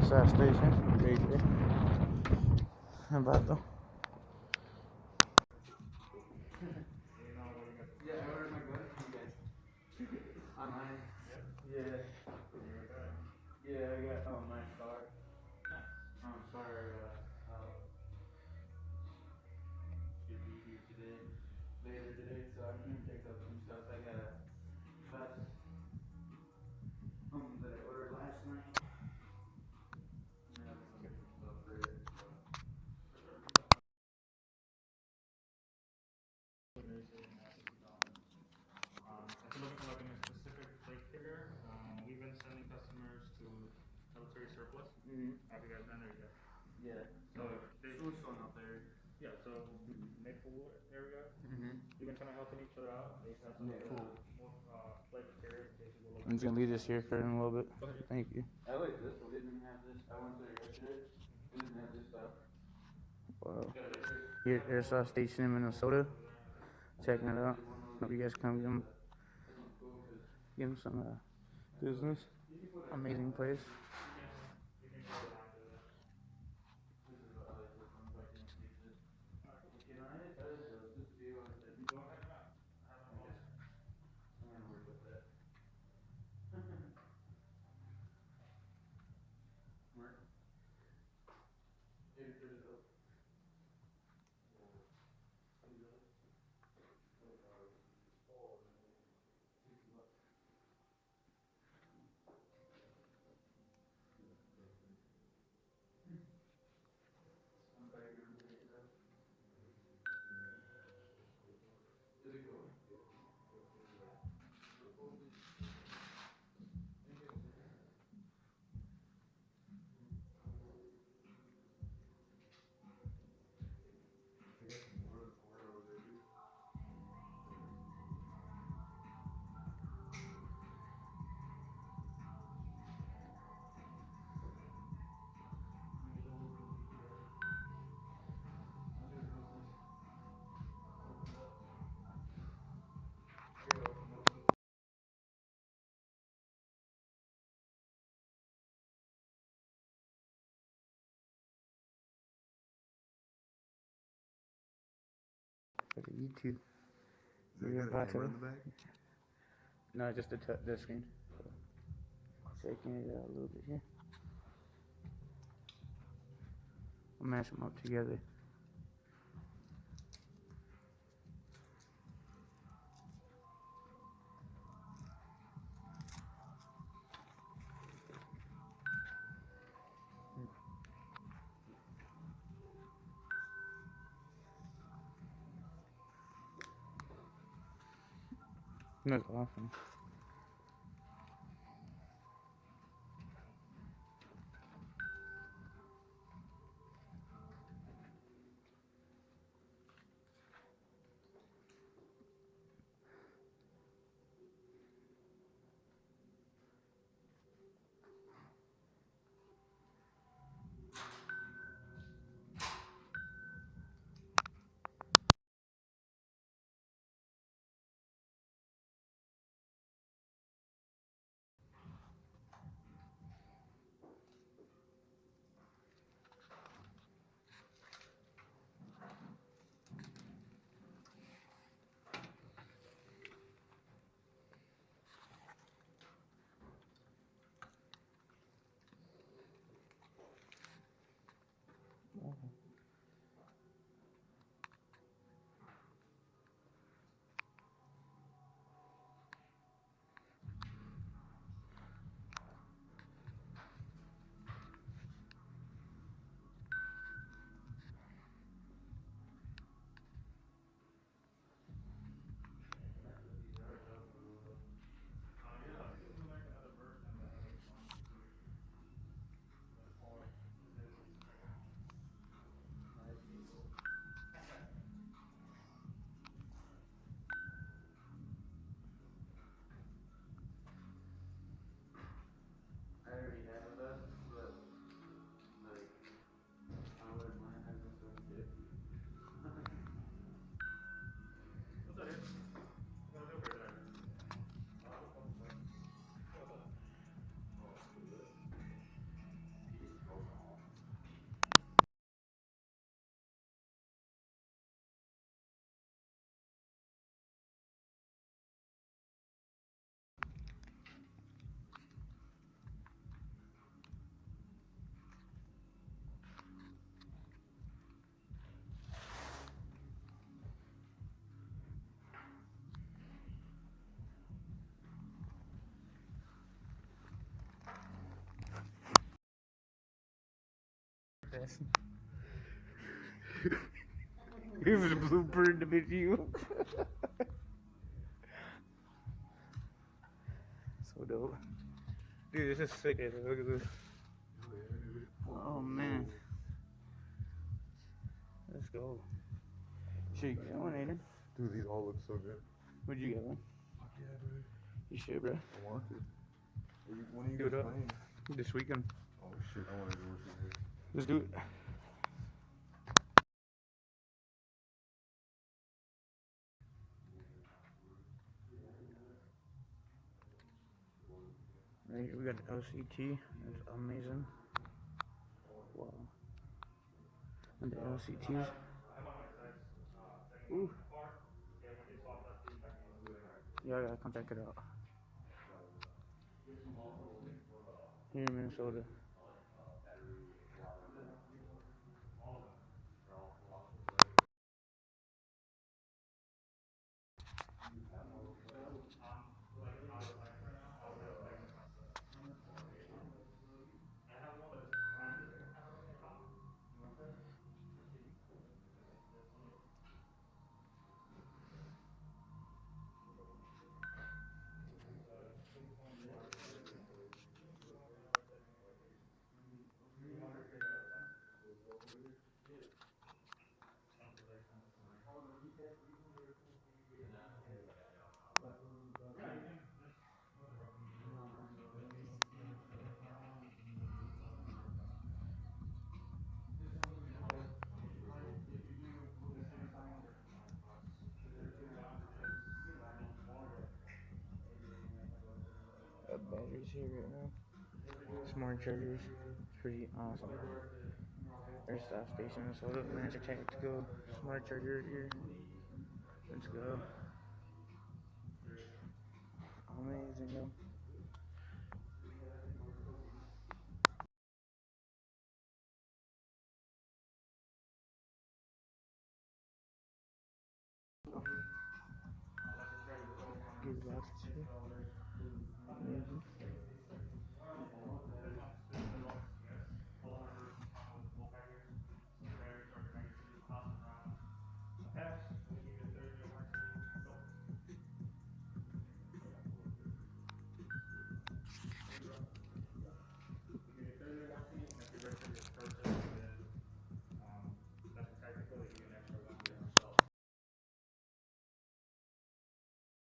SI station. There you go. How about though? Yeah, I ordered my gun from you guys. Online. Yeah. Yeah, I got my car. Sorry, should be here today, later today, so I'm gonna pick up some stuff. I got a vest that I ordered last night. And I'm gonna get some stuff for it. If you're looking for like a specific plate figure, we've been sending customers to military surplus. Have you guys been there yet? Yeah. So they, Tucson up there. yeah, so Maplewood area, Mm-hmm. we've been kind of helping each other out. They have some Yeah, cool. more plate carriers. I'm just gonna leave this here for him a little bit. Go ahead. Thank you. I like this. We didn't have this. I went there yesterday. We didn't have this stuff. Wow. Here at Airsoft Station in Minnesota. Checking it out. Hope you guys come give him some business. Amazing place. For the YouTube. No, just the screen. Shaking it out a little bit here. I'll mash them up together. That's awesome. fast. Here's a blueprint of you. So dope. Dude, this is sick. Look at this. Oh man. Let's go. Should you get one, Aiden? Dude, these all look so good. Would you get one? Fuck yeah, dude. You should, bro. I want to. When are you Do it guys up. playing? This weekend. Oh shit, I want to do it. Let's do it. Right here we got the LCT. That's amazing. Wow. And the LCTs. Ooh. Yeah, I gotta come check it out. Here in Minnesota. Got batteries here right now. Smart chargers. It's pretty awesome. There's South Station, Minnesota. Lancer Tactical. Smart charger right here. Let's go. Amazing, yo.